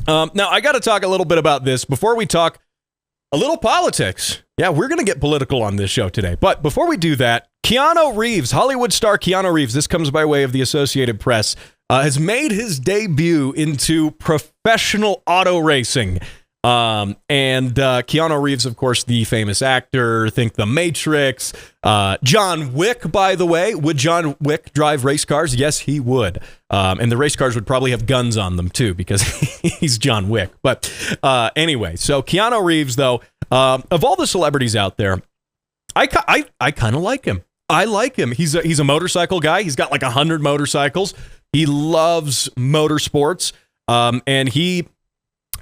Now, I got to talk a little bit about this before we talk a little politics. Yeah, we're going to get political on this show today. But before we do that, Keanu Reeves, Hollywood star Keanu Reeves, this comes by way of the Associated Press, has made his debut into professional auto racing. And Keanu Reeves, of course, the famous actor, think The Matrix. John Wick, by the way. Would John Wick drive race cars? Yes, he would. And the race cars would probably have guns on them, too, because he's John Wick. But anyway, so Keanu Reeves, though, of all the celebrities out there, I kind of like him. I like him. He's a motorcycle guy. He's got like 100 motorcycles. He loves motorsports. And he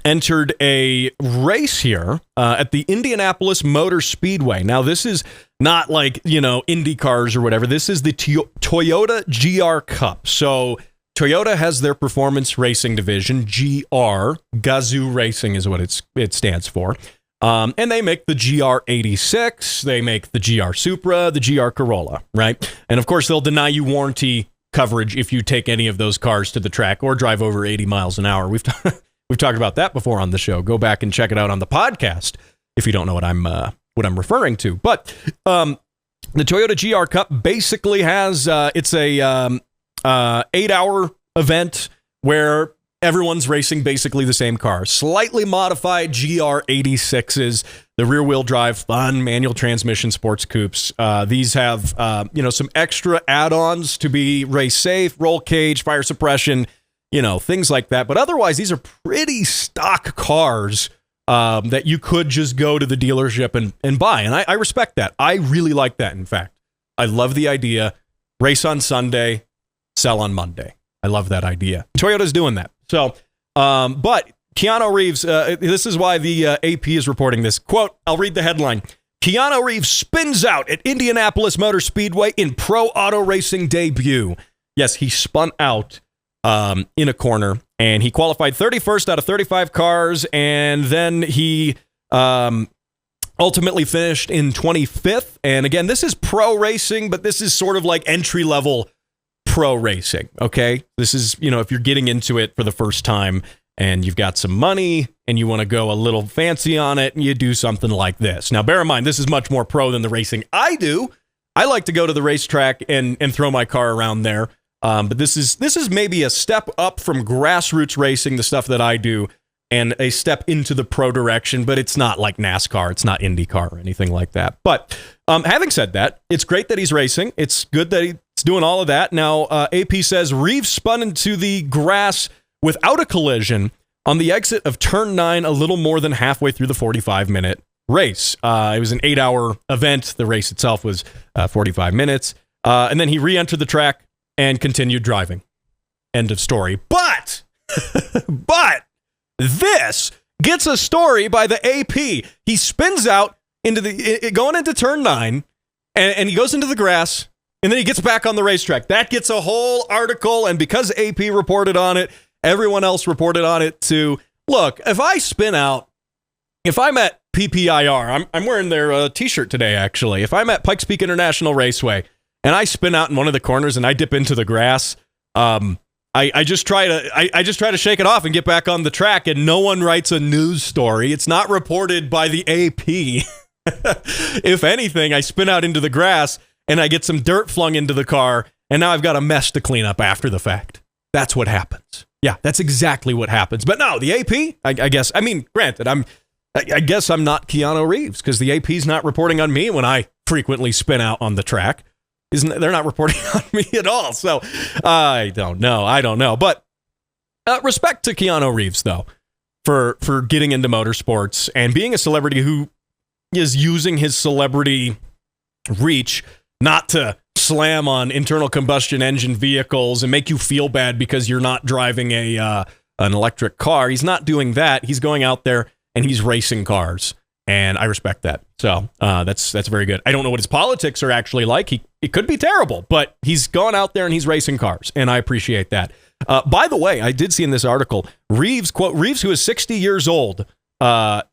entered a race here at the Indianapolis Motor Speedway. Now, this is not like, Indy cars or whatever. This is the Toyota GR Cup. So Toyota has their performance racing division, GR. Gazoo Racing is what it stands for. And they make the GR86, they make the GR Supra, the GR Corolla, right? And of course, they'll deny you warranty coverage if you take any of those cars to the track or drive over 80 miles an hour. We've talked about that before on the show. Go back and check it out on the podcast if you don't know what I'm referring to. But the Toyota GR Cup basically has it's a 8-hour event where everyone's racing basically the same car. Slightly modified GR86s, the rear-wheel drive, fun manual transmission sports coupes. These have some extra add-ons to be race safe, roll cage, fire suppression, things like that. But otherwise, these are pretty stock cars that you could just go to the dealership and buy. And I respect that. I really like that, in fact. I love the idea. Race on Sunday, sell on Monday. I love that idea. Toyota's doing that. So, but Keanu Reeves, this is why the AP is reporting this. Quote, I'll read the headline. Keanu Reeves spins out at Indianapolis Motor Speedway in pro auto racing debut. Yes, he spun out in a corner, and he qualified 31st out of 35 cars, and then he ultimately finished in 25th. And again, this is pro racing, but this is sort of like entry-level pro racing, okay? This is, if you're getting into it for the first time and you've got some money and you want to go a little fancy on it, and you do something like this. Now, bear in mind, this is much more pro than the racing I do. I like to go to the racetrack and throw my car around there. But this is maybe a step up from grassroots racing, the stuff that I do, and a step into the pro direction, but it's not like NASCAR. It's not IndyCar or anything like that. But having said that, it's great that he's racing. It's good that he's doing all of that. Now, AP says Reeves spun into the grass without a collision on the exit of turn 9 a little more than halfway through the 45-minute race. It was an 8-hour event. The race itself was 45 minutes. And then he re-entered the track and continued driving. End of story. But this gets a story by the AP. He spins out into going into turn 9, and he goes into the grass, and then he gets back on the racetrack. That gets a whole article, and because AP reported on it, everyone else reported on it too. Look, if I spin out, if I'm at PPIR, I'm wearing their t-shirt today, actually. If I'm at Pikes Peak International Raceway, and I spin out in one of the corners and I dip into the grass, I just try to shake it off and get back on the track, and no one writes a news story. It's not reported by the AP. If anything, I spin out into the grass and I get some dirt flung into the car, and now I've got a mess to clean up after the fact. That's what happens. Yeah, that's exactly what happens. But no, the AP, I guess, granted, I guess I'm not Keanu Reeves, because the AP's not reporting on me when I frequently spin out on the track. They're not reporting on me at all. So I don't know. But respect to Keanu Reeves, though, for getting into motorsports and being a celebrity who is using his celebrity reach not to slam on internal combustion engine vehicles and make you feel bad because you're not driving an electric car. He's not doing that. He's going out there and he's racing cars. And I respect that. So that's very good. I don't know what his politics are actually like. It could be terrible, but he's gone out there and he's racing cars, and I appreciate that. By the way, I did see in this article, Reeves, quote, Reeves, who is 60 years old.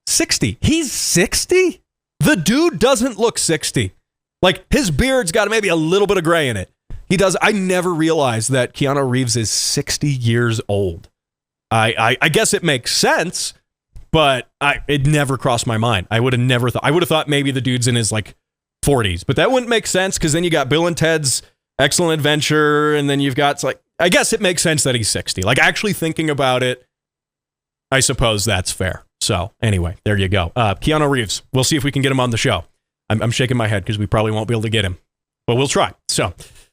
60? He's 60? The dude doesn't look 60. Like, his beard's got maybe a little bit of gray in it. He does. I never realized that Keanu Reeves is 60 years old. I guess it makes sense, but it never crossed my mind. I would have never thought. I would have thought maybe the dude's in his like 40s, but that wouldn't make sense because then you got Bill and Ted's Excellent Adventure, and then you've got, it's like, I guess it makes sense that he's 60. Like, actually thinking about it, I suppose that's fair. So anyway, there you go. Keanu Reeves. We'll see if we can get him on the show. I'm shaking my head because we probably won't be able to get him, but we'll try. So